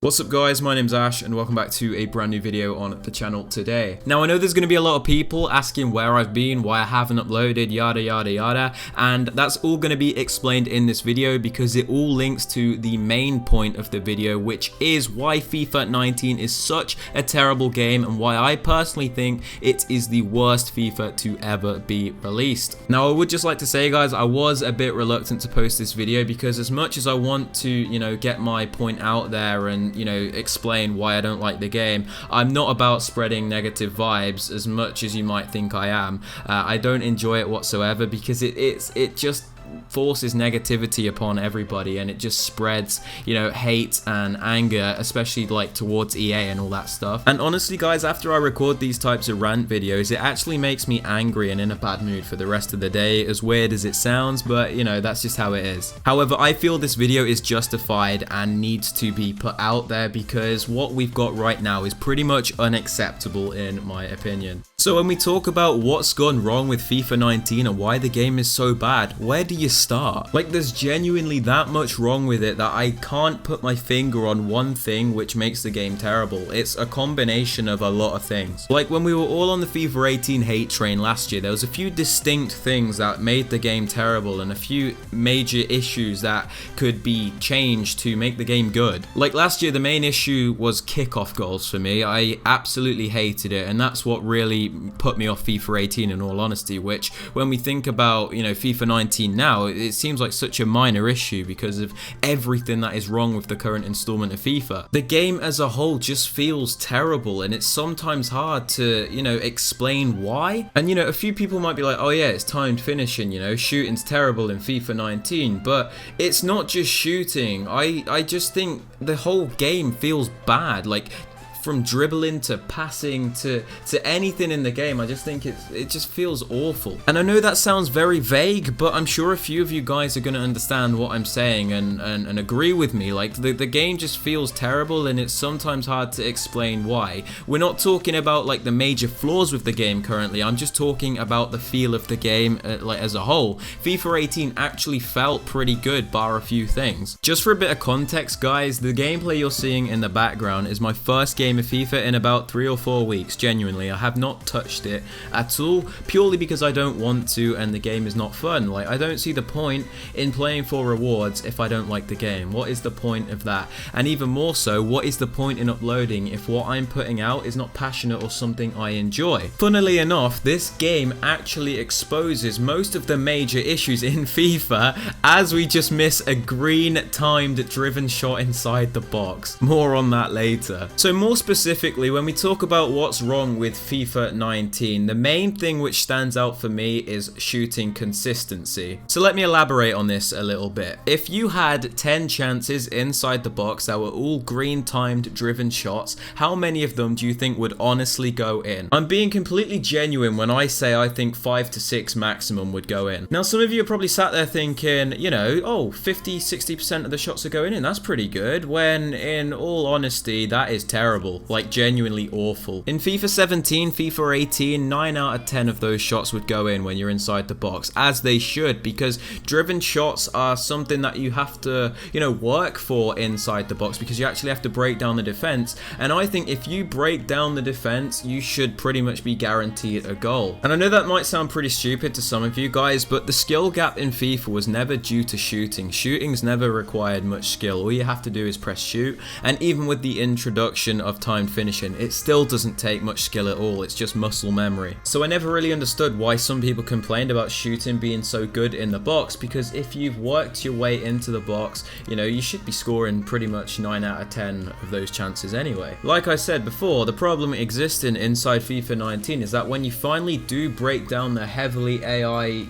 What's up guys, my name's Ash and welcome back to a brand new video on the channel today. Now I know there's going to be a lot of people asking where I've been, why I haven't uploaded, yada yada yada, and that's all going to be explained in this video because it all links to the main point of the video, which is why FIFA 19 is such a terrible game and why I personally think it is the worst FIFA to ever be released. Now I would just like to say guys, I was a bit reluctant to post this video because as much as I want to, get my point out there and explain why I don't like the game, I'm not about spreading negative vibes as much as you might think I am. I don't enjoy it whatsoever because it just forces negativity upon everybody and it just spreads hate and anger, especially like towards EA and all that stuff. And honestly guys, after I record these types of rant videos, it actually makes me angry and in a bad mood for the rest of the day, as weird as it sounds, but that's just how it is. However, I feel this video is justified and needs to be put out there because what we've got right now is pretty much unacceptable in my opinion. So when we talk about what's gone wrong with FIFA 19 and why the game is so bad, where do you start? Like, there's genuinely that much wrong with it that I can't put my finger on one thing which makes the game terrible. It's a combination of a lot of things. Like when we were all on the FIFA 18 hate train last year, there was a few distinct things that made the game terrible and a few major issues that could be changed to make the game good. Like last year, the main issue was kickoff goals for me. I absolutely hated it, and that's what really put me off FIFA 18 in all honesty, which when we think about FIFA 19 now, it seems like such a minor issue because of everything that is wrong with the current installment of FIFA. The game as a whole just feels terrible and it's sometimes hard to explain why. And a few people might be like, oh yeah, it's timed finishing, shooting's terrible in FIFA 19, but it's not just shooting. I just think the whole game feels bad. Like from dribbling to passing to anything in the game, I just think it just feels awful. And I know that sounds very vague, but I'm sure a few of you guys are going to understand what I'm saying and agree with me. Like the game just feels terrible and it's sometimes hard to explain why. We're not talking about like the major flaws with the game currently, I'm just talking about the feel of the game like as a whole. FIFA 18 actually felt pretty good bar a few things. Just for a bit of context guys, the gameplay you're seeing in the background is my first game of FIFA in about 3 or 4 weeks. Genuinely, I have not touched it at all, purely because I don't want to and the game is not fun. Like, I don't see the point in playing for rewards if I don't like the game. What is the point of that? And even more so, what is the point in uploading if what I'm putting out is not passionate or something I enjoy? Funnily enough, this game actually exposes most of the major issues in FIFA as we just miss a green timed driven shot inside the box. More on that later. So more specifically, when we talk about what's wrong with FIFA 19, the main thing which stands out for me is shooting consistency. So let me elaborate on this a little bit. If you had 10 chances inside the box that were all green timed driven shots, how many of them do you think would honestly go in? I'm being completely genuine when I say I think 5 to 6 maximum would go in. Now some of you are probably sat there thinking, oh, 50-60% of the shots are going in, that's pretty good, when in all honesty that is terrible. Like genuinely awful. In FIFA 17, FIFA 18, 9 out of 10 of those shots would go in when you're inside the box, as they should, because driven shots are something that you have to, work for inside the box because you actually have to break down the defense. And I think if you break down the defense, you should pretty much be guaranteed a goal. And I know that might sound pretty stupid to some of you guys, but the skill gap in FIFA was never due to shooting. Shooting's never required much skill. All you have to do is press shoot, and even with the introduction of timed finishing, it still doesn't take much skill at all. It's just muscle memory. So I never really understood why some people complained about shooting being so good in the box, because if you've worked your way into the box, you should be scoring pretty much 9 out of 10 of those chances anyway. Like I said before, the problem existing inside FIFA 19 is that when you finally do break down the heavily AI,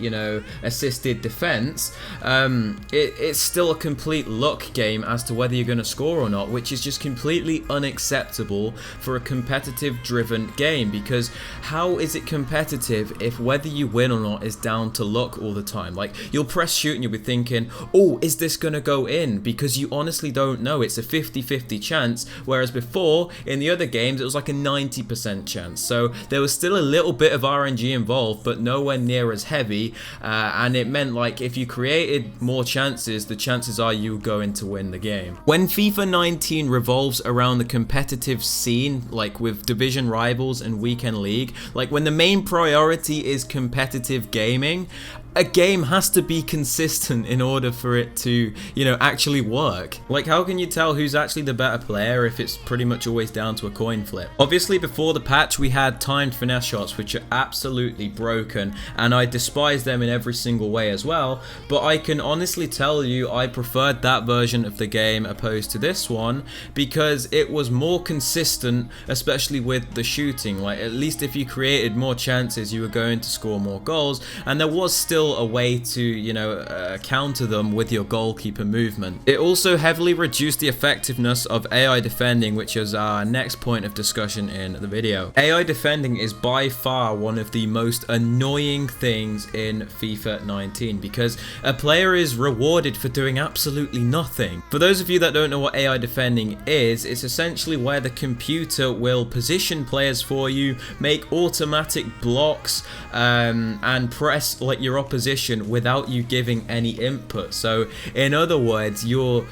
assisted defense, it's still a complete luck game as to whether you're going to score or not, which is just completely unacceptable acceptable for a competitive driven game, because how is it competitive if whether you win or not is down to luck all the time? Like, you'll press shoot and you'll be thinking, oh, is this gonna go in? Because you honestly don't know. It's a 50-50 chance, whereas before in the other games it was like a 90% chance. So there was still a little bit of RNG involved, but nowhere near as heavy, and it meant like if you created more chances, the chances are you were going to win the game. When FIFA 19 revolves around the competitive scene, like with division rivals and weekend league, like when the main priority is competitive gaming, a game has to be consistent in order for it to, you know, actually work. Like, how can you tell who's actually the better player if it's pretty much always down to a coin flip? Obviously, before the patch, we had timed finesse shots, which are absolutely broken, and I despise them in every single way as well, but I can honestly tell you I preferred that version of the game opposed to this one, because it was more consistent, especially with the shooting. Like, at least if you created more chances, you were going to score more goals, and there was still a way to, you know, counter them with your goalkeeper movement. It also heavily reduced the effectiveness of AI defending, which is our next point of discussion in the video. AI defending is by far one of the most annoying things in FIFA 19, because a player is rewarded for doing absolutely nothing. For those of you that don't know what AI defending is, it's essentially where the computer will position players for you, make automatic blocks, and press like your opposition without you giving any input. So in other words, you're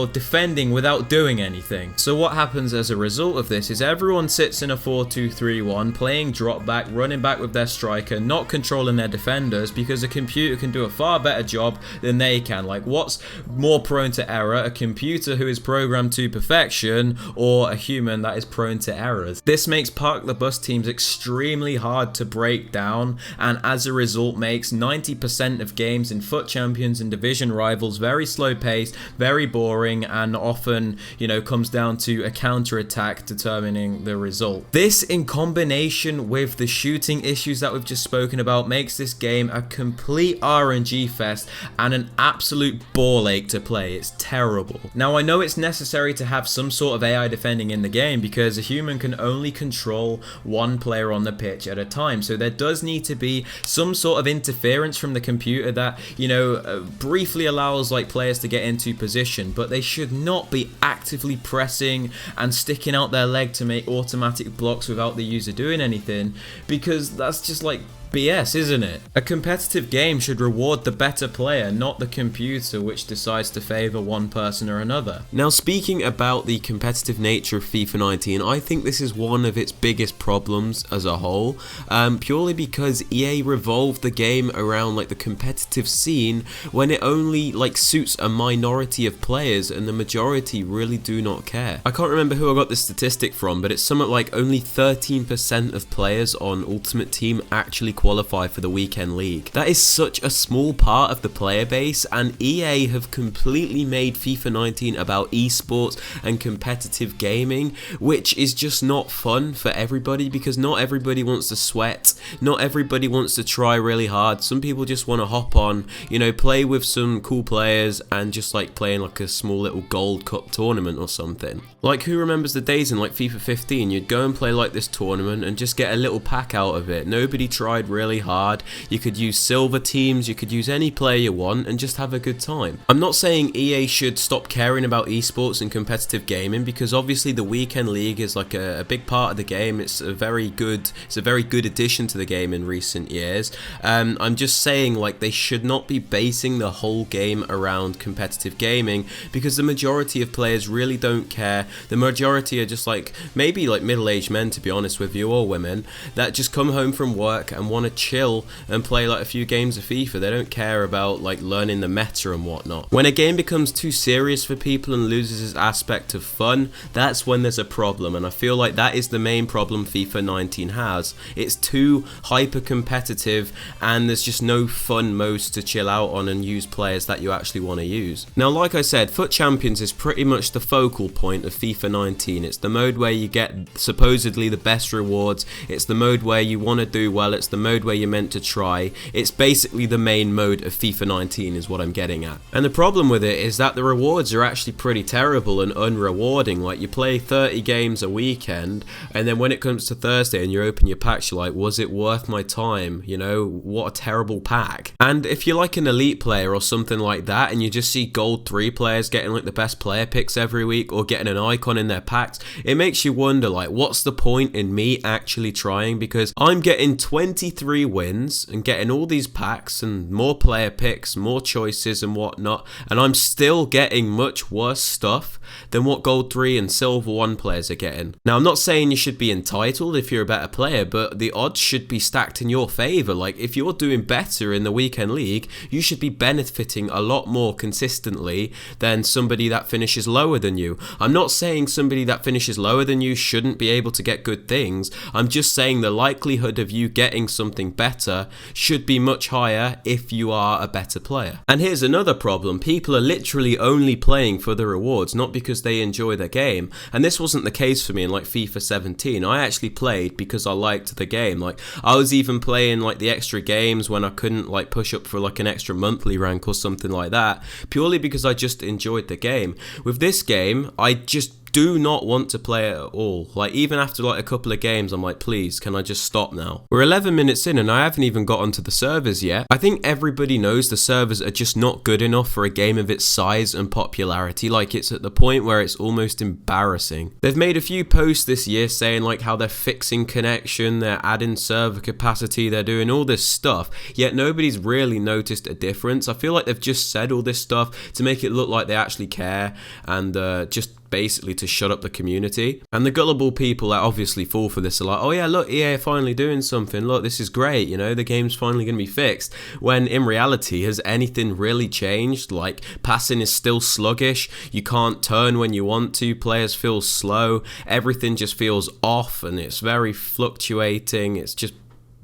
defending without doing anything. So what happens as a result of this is everyone sits in a 4-2-3-1, playing drop back, running back with their striker, not controlling their defenders, because a computer can do a far better job than they can. Like, what's more prone to error, a computer who is programmed to perfection, or a human that is prone to errors? This makes park the bus teams extremely hard to break down, and as a result makes 90% of games in FUT Champions and division rivals very slow paced, very boring, and often, you know, comes down to a counter attack determining the result. This, in combination with the shooting issues that we've just spoken about, makes this game a complete RNG fest and an absolute ball ache to play. It's terrible. Now, I know it's necessary to have some sort of AI defending in the game, because a human can only control one player on the pitch at a time, so there does need to be some sort of interference from the computer that, you know, briefly allows like players to get into position, but they should not be actively pressing and sticking out their leg to make automatic blocks without the user doing anything, because that's just like BS, isn't it? A competitive game should reward the better player, not the computer which decides to favour one person or another. Now, speaking about the competitive nature of FIFA 19, I think this is one of its biggest problems as a whole, purely because EA revolved the game around like the competitive scene when it only like suits a minority of players and the majority really do not care. I can't remember who I got this statistic from, but it's something like only 13% of players on Ultimate Team actually qualify for the weekend league. That is such a small part of the player base, and EA have completely made FIFA 19 about esports and competitive gaming, which is just not fun for everybody, because not everybody wants to sweat, not everybody wants to try really hard. Some people just want to hop on, you know, play with some cool players and just like playing like a small little gold cup tournament or something. Like, who remembers the days in like FIFA 15, you'd go and play like this tournament and just get a little pack out of it. Nobody tried really hard. You could use silver teams, you could use any player you want and just have a good time. I'm not saying EA should stop caring about esports and competitive gaming, because obviously the weekend league is like a big part of the game. It's a very good addition to the game in recent years. I'm just saying, like, they should not be basing the whole game around competitive gaming, because the majority of players really don't care. The majority are just like, maybe like middle-aged men, to be honest with you, or women, that just come home from work and want to chill and play like a few games of FIFA. They don't care about like learning the meta and whatnot. When a game becomes too serious for people and loses its aspect of fun, that's when there's a problem, and I feel like that is the main problem FIFA 19 has. It's too hyper competitive and there's just no fun modes to chill out on and use players that you actually want to use. Now, like I said, FUT Champions is pretty much the focal point of FIFA 19. It's the mode where you get supposedly the best rewards. It's the mode where you want to do well. It's the mode mode where you're meant to try. It's basically the main mode of FIFA 19 is what I'm getting at. And the problem with it is that the rewards are actually pretty terrible and unrewarding. Like, you play 30 games a weekend, and then when it comes to Thursday and you open your packs, you're like, was it worth my time? You know, what a terrible pack. And if you're like an elite player or something like that, and you just see gold 3 players getting like the best player picks every week or getting an icon in their packs, it makes you wonder, like, what's the point in me actually trying? Because I'm getting 23 wins and getting all these packs and more player picks, more choices and whatnot, and I'm still getting much worse stuff than what gold 3 and silver 1 players are getting. Now, I'm not saying you should be entitled if you're a better player, but the odds should be stacked in your favor. Like, if you're doing better in the weekend league, you should be benefiting a lot more consistently than somebody that finishes lower than you. I'm not saying somebody that finishes lower than you shouldn't be able to get good things. I'm just saying the likelihood of you getting something better should be much higher if you are a better player. And here's another problem. People are literally only playing for the rewards, not because they enjoy the game. And this wasn't the case for me in like FIFA 17. I actually played because I liked the game. Like, I was even playing like the extra games when I couldn't like push up for like an extra monthly rank or something like that, purely because I just enjoyed the game. With this game, I just do not want to play it at all. Like, even after like a couple of games, I'm like, please, can I just stop now? We're 11 minutes in and I haven't even got onto the servers yet. I think everybody knows the servers are just not good enough for a game of its size and popularity. Like, it's at the point where it's almost embarrassing. They've made a few posts this year saying like how they're fixing connection, they're adding server capacity, they're doing all this stuff, yet nobody's really noticed a difference. I feel like they've just said all this stuff to make it look like they actually care and just basically to shut up the community. And the gullible people that obviously fall for this are like, oh yeah, look, EA are finally doing something, look, this is great, you know, the game's finally going to be fixed. When in reality, has anything really changed? Like, passing is still sluggish, you can't turn when you want to, players feel slow, everything just feels off and it's very fluctuating, it's just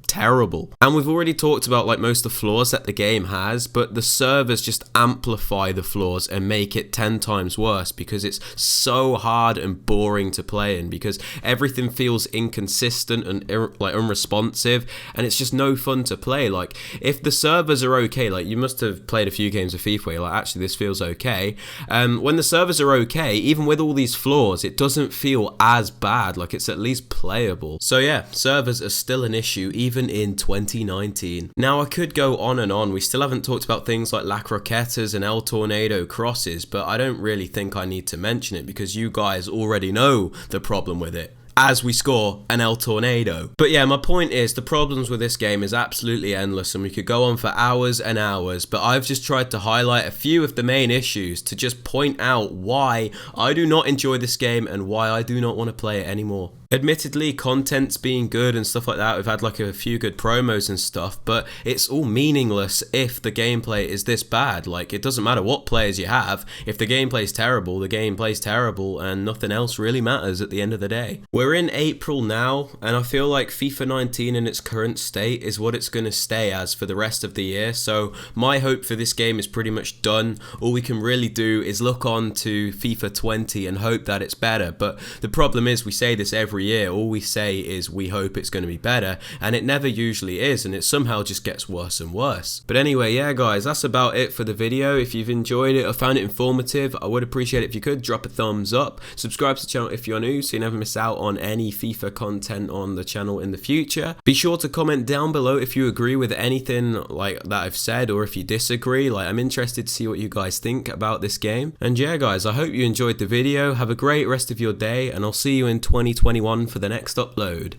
terrible. And we've already talked about like most of the flaws that the game has, but the servers just amplify the flaws and make it 10 times worse because it's so hard and boring to play in, because everything feels inconsistent and like unresponsive, and it's just no fun to play. Like, if the servers are okay, like, you must have played a few games of FIFA where you're like, actually this feels okay. When the servers are okay, even with all these flaws, it doesn't feel as bad, like it's at least playable. So yeah, servers are still an issue even in 2019. Now, I could go on and on. We still haven't talked about things like La Croquetas and El Tornado crosses, but I don't really think I need to mention it because you guys already know the problem with it, as we score an El Tornado. But yeah, my point is the problems with this game is absolutely endless and we could go on for hours and hours, but I've just tried to highlight a few of the main issues to just point out why I do not enjoy this game and why I do not want to play it anymore. Admittedly, content's being good and stuff like that. We've had like a few good promos and stuff, but it's all meaningless if the gameplay is this bad. Like, it doesn't matter what players you have. If the gameplay's terrible, the gameplay's terrible, and nothing else really matters at the end of the day. We're in April now, and I feel like FIFA 19 in its current state is what it's going to stay as for the rest of the year. So my hope for this game is pretty much done. All we can really do is look on to FIFA 20 and hope that it's better. But the problem is, we say this every year, all we say is we hope it's going to be better, and it never usually is, and it somehow just gets worse and worse. But anyway, yeah guys, that's about it for the video. If you've enjoyed it or found it informative, I would appreciate it if you could drop a thumbs up, subscribe to the channel if you're new so you never miss out on any FIFA content on the channel in the future. Be sure to comment down below if you agree with anything like that I've said, or if you disagree. Like, I'm interested to see what you guys think about this game. And yeah guys, I hope you enjoyed the video. Have a great rest of your day, and I'll see you in 2021 for the next upload.